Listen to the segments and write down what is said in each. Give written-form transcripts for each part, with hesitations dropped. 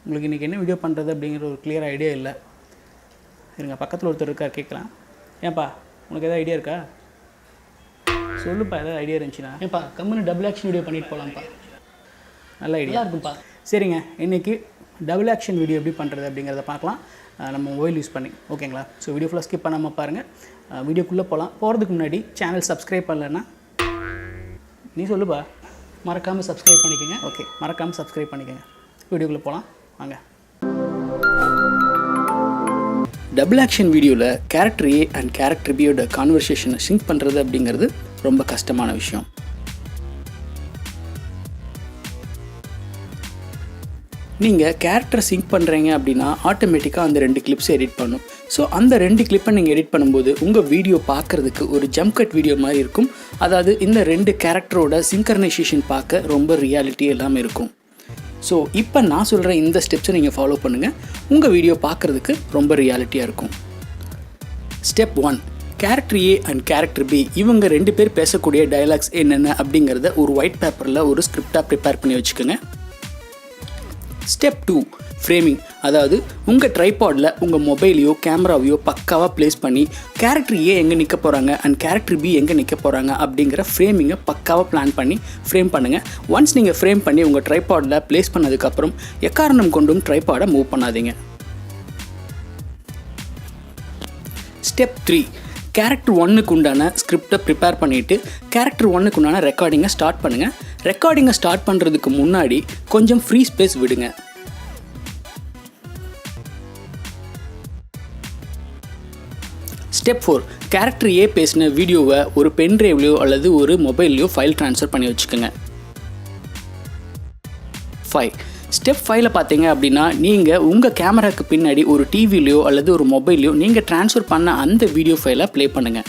உங்களுக்கு இன்றைக்கி என்ன வீடியோ பண்ணுறது அப்படிங்கிற ஒரு கிளியர் ஐடியா இல்லை. இருங்க, பக்கத்தில் ஒருத்தர் இருக்கார், கேட்கலாம். ஏன்ப்பா உனக்கு எதாவது ஐடியா இருக்கா? சொல்லுப்பா, எதாவது ஐடியா இருந்துச்சுன்னா. ஏன்ப்பா கம்முன்னு டபுள் ஆக்ஷன் வீடியோ பண்ணிட்டு போகலாம்ப்பா. நல்ல ஐடியா இருக்குப்பா. சரிங்க, இன்றைக்கி டபுள் ஆக்ஷன் வீடியோ எப்படி பண்ணுறது அப்படிங்கிறத பார்க்கலாம், நம்ம மொபைல் யூஸ் பண்ணி. ஓகேங்களா? ஸோ வீடியோ ஃபுல்லாக ஸ்கிப் பண்ணாமல் பாருங்கள். வீடியோக்குள்ளே போகிறதுக்கு முன்னாடி சேனல் சப்ஸ்கிரைப் பண்ணலைன்னா நீ சொல்லுப்பா. மறக்காமல் சப்ஸ்கிரைப் பண்ணிக்கோங்க. ஓகே, மறக்காமல் சப்ஸ்கிரைப் பண்ணிக்கோங்க. வீடியோக்குள்ளே போகலாம் வாங்க. டபுள் ஆக்ஷன் வீடியோவில் கேரக்டர் ஏ அண்ட் கேரக்டர் பியோட கான்வர்சேஷனை சிங்க் பண்ணுறது அப்படிங்கிறது ரொம்ப கஷ்டமான விஷயம். நீங்கள் கேரக்டர் சிங்க் பண்ணுறீங்க அப்படின்னா ஆட்டோமேட்டிக்காக அந்த 2 கிளிப்ஸை எடிட் பண்ணும். ஸோ அந்த 2 கிளிப்பை நீங்கள் எடிட் பண்ணும்போது உங்கள் வீடியோ பார்க்குறதுக்கு ஒரு ஜம்ப் கட் வீடியோ மாதிரி இருக்கும். அதாவது இந்த 2 கேரக்டரோட சிங்க்ரனைசேஷன் பார்க்க ரொம்ப ரியாலிட்டி எல்லாமே இருக்கும். ஸோ இப்போ நான் சொல்கிற இந்த ஸ்டெப்ஸை நீங்கள் ஃபாலோ பண்ணுங்கள், உங்கள் வீடியோ பார்க்குறதுக்கு ரொம்ப ரியாலிட்டியாக இருக்கும். Step 1, character A and character B இவங்க 2 பேர் பேசக்கூடிய டயலாக்ஸ் என்னென்ன அப்படிங்கிறத ஒரு ஒயிட் பேப்பரில் ஒரு ஸ்கிரிப்டாக ப்ரிப்பேர் பண்ணி வச்சுக்கோங்க. Step 2, framing. அதாவது உங்கள் ட்ரைபாடில் உங்கள் மொபைலையோ கேமராவையோ பக்காவாக ப்ளேஸ் பண்ணி கேரக்டர் ஏ எங்கே நிற்க போகிறாங்க அண்ட் கேரக்டர் பி எங்கே நிற்க போகிறாங்க அப்படிங்கிற ஃப்ரேமிங்கை பக்காவாக பிளான் பண்ணி ஃப்ரேம் பண்ணுங்கள். ஒன்ஸ் நீங்கள் ஃப்ரேம் பண்ணி உங்கள் ட்ரைபாடில் ப்ளேஸ் பண்ணதுக்கப்புறம் எக்காரணம் கொண்டும் ட்ரைபாடை மூவ் பண்ணாதீங்க. ஸ்டெப் 3, கேரக்டர் 1க்கு உண்டான ஸ்கிரிப்டை ப்ரிப்பேர் பண்ணிவிட்டு கேரக்டர் 1க்கு உண்டான ரெக்கார்டிங்கை ஸ்டார்ட் பண்ணுங்கள். ரெக்கார்டிங்கை ஸ்டார்ட் பண்ணுறதுக்கு முன்னாடி கொஞ்சம் ஃப்ரீ ஸ்பேஸ் விடுங்க. ஸ்டெப் 4, கேரக்டர் ஏ பேசின வீடியோவை ஒரு பென் டிரைவ்லையோ அல்லது ஒரு மொபைல்லையோ ஃபைல் ட்ரான்ஸ்ஃபர் பண்ணி வச்சுக்கோங்க. 5, ஸ்டெப் 5ல் பார்த்தீங்க அப்படின்னா நீங்கள் உங்கள் கேமராவுக்கு பின்னாடி ஒரு டிவிலையோ அல்லது ஒரு மொபைல்லையோ நீங்கள் ட்ரான்ஸ்ஃபர் பண்ண அந்த வீடியோ ஃபைலை ப்ளே பண்ணுங்கள்.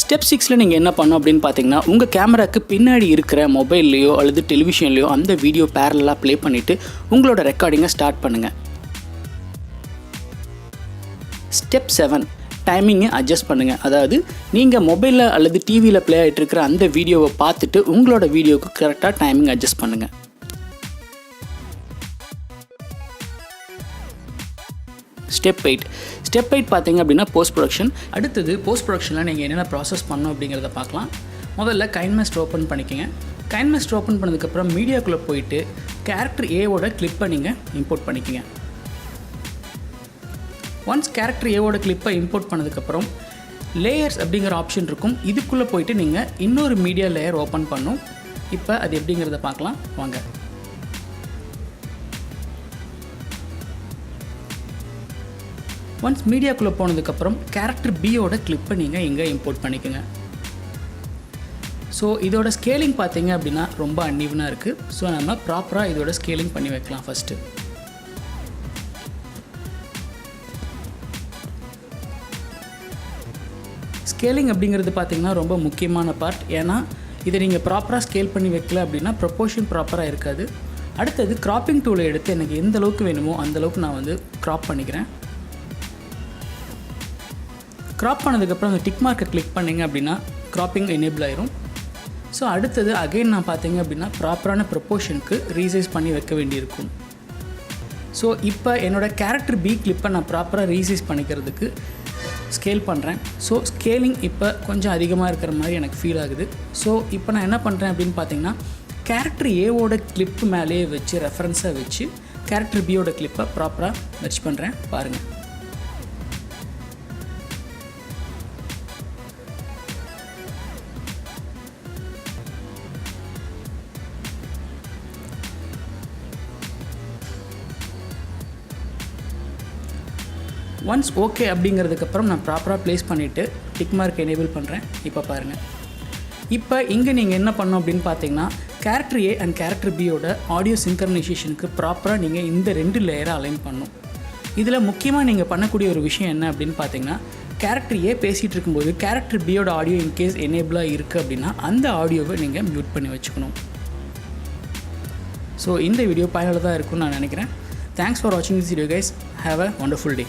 ஸ்டெப் 6ல் நீங்கள் என்ன பண்ணணும் அப்படின்னு பார்த்தீங்கன்னா உங்கள் கேமராவுக்கு பின்னாடி இருக்கிற மொபைல்லையோ அல்லது டெலிவிஷன்லையோ அந்த வீடியோ பேரலாக ப்ளே பண்ணிவிட்டு உங்களோட ரெக்கார்டிங்கை ஸ்டார்ட் பண்ணுங்கள். ஸ்டெப் 7, டைமிங்கை அட்ஜஸ்ட் பண்ணுங்கள். அதாவது நீங்கள் மொபைலில் அல்லது டிவியில் ப்ளே ஆகிட்டு இருக்கிற அந்த வீடியோவை பார்த்துட்டு உங்களோட வீடியோவுக்கு கரெக்டாக டைமிங் அட்ஜஸ்ட் பண்ணுங்கள். ஸ்டெப் 8 பார்த்தீங்க அப்படின்னா போஸ்ட் ப்ரொடக்ஷன். அடுத்தது போஸ்ட் ப்ரொடக்ஷனில் நீங்கள் என்னென்ன ப்ராசஸ் பண்ணணும் அப்படிங்கிறத பார்க்கலாம். முதல்ல கைன்மாஸ்டர் ஓப்பன் பண்ணிக்கோங்க. கைன்மாஸ்டர் ஓப்பன் பண்ணதுக்கப்புறம் மீடியாக்குள்ளே போயிட்டு கேரக்டர் ஏவோட கிளிப்பை நீங்கள் இம்போர்ட் பண்ணிக்கோங்க. ஒன்ஸ் கேரக்டர் ஏவோட கிளிப்பை இம்போர்ட் பண்ணதுக்கப்புறம் லேயர்ஸ் அப்படிங்கிற ஆப்ஷன் இருக்கும். இதுக்குள்ளே போயிட்டு நீங்கள் இன்னொரு மீடியா லேயர் ஓப்பன் பண்ணும். இப்போ அது எப்படிங்கிறத பார்க்கலாம் வாங்க. ஒன்ஸ் மீடியாக்குள்ளே போனதுக்கப்புறம் கேரக்டர் பியோட கிளிப்பை நீங்கள் இங்கே இம்போர்ட் பண்ணிக்கோங்க. ஸோ இதோட ஸ்கேலிங் பார்த்தீங்க அப்படின்னா ரொம்ப அன்ஈவனாக இருக்குது. ஸோ நம்ம ப்ராப்பராக இதோட ஸ்கேலிங் பண்ணி வைக்கலாம். ஃபஸ்ட்டு ஸ்கேலிங் அப்படிங்கிறது பார்த்திங்கன்னா ரொம்ப முக்கியமான பார்ட். ஏன்னா இதை நீங்கள் ப்ராப்பராக ஸ்கேல் பண்ணி வைக்கல அப்படின்னா ப்ரொப்போர்ஷன் ப்ராப்பராக இருக்காது. அடுத்தது கிராப்பிங் டூலை எடுத்து எனக்கு எந்த அளவுக்கு வேணுமோ அந்தளவுக்கு நான் வந்து க்ராப் பண்ணிக்கிறேன். க்ராப் பண்ணதுக்கப்புறம் அந்த டிக் மார்க்கை கிளிக் பண்ணிங்க அப்படின்னா க்ராப்பிங் எனேபிள் ஆயிரும். ஸோ அடுத்தது அகைன் நான் பார்த்தீங்க அப்படின்னா ப்ராப்பரான ப்ரொப்போர்ஷனுக்கு ரீசைஸ் பண்ணி வைக்க வேண்டியிருக்கும். ஸோ இப்போ என்னோடய கேரக்டர் பி கிளிப்பை நான் ப்ராப்பராக ரீசைஸ் பண்ணிக்கிறதுக்கு ஸ்கேல் பண்ணுறேன். ஸோ ஸ்கேலிங் இப்போ கொஞ்சம் அதிகமாக இருக்கிற மாதிரி எனக்கு ஃபீல் ஆகுது. ஸோ இப்போ நான் என்ன பண்ணுறேன் அப்படின்னு பார்த்தீங்கன்னா கேரக்டர் ஏவோட கிளிப்பு மேலேயே வச்சு ரெஃபரன்ஸாக வச்சு கேரக்டர் பியோட கிளிப்பை ப்ராப்பராக மெர்ஜ் பண்ணுறேன். பாருங்கள். ஒன்ஸ் ஓகே அப்படிங்கிறதுக்கப்புறம் நான் ப்ராப்பராக ப்ளேஸ் பண்ணிவிட்டு டிக் மார்க் எனேபிள் பண்ணுறேன். இப்போ பாருங்கள். இப்போ இங்கே நீங்கள் என்ன பண்ணணும் அப்படின்னு பார்த்தீங்கன்னா கேரக்டர் ஏ அண்ட் கேரக்டர் பியோட ஆடியோ சிங்க்ரனைசேஷனுக்கு ப்ராப்பராக நீங்கள் இந்த 2 லேயரை அலைன் பண்ணணும். இதில் முக்கியமாக நீங்கள் பண்ணக்கூடிய ஒரு விஷயம் என்ன அப்படின்னு பார்த்தீங்கன்னா கேரக்டர் ஏ பேசிகிட்டு இருக்கும்போது கேரக்டர் பியோட ஆடியோ இன்கேஸ் எனேபிளாக இருக்குது அப்படின்னா அந்த ஆடியோவை நீங்கள் மியூட் பண்ணி வச்சுக்கணும். ஸோ இந்த வீடியோ பயனுள்ளதாக இருக்கும்னு நான் நினைக்கிறேன். தேங்க்ஸ் ஃபார் வாட்சிங் this video guys. Have a wonderful day.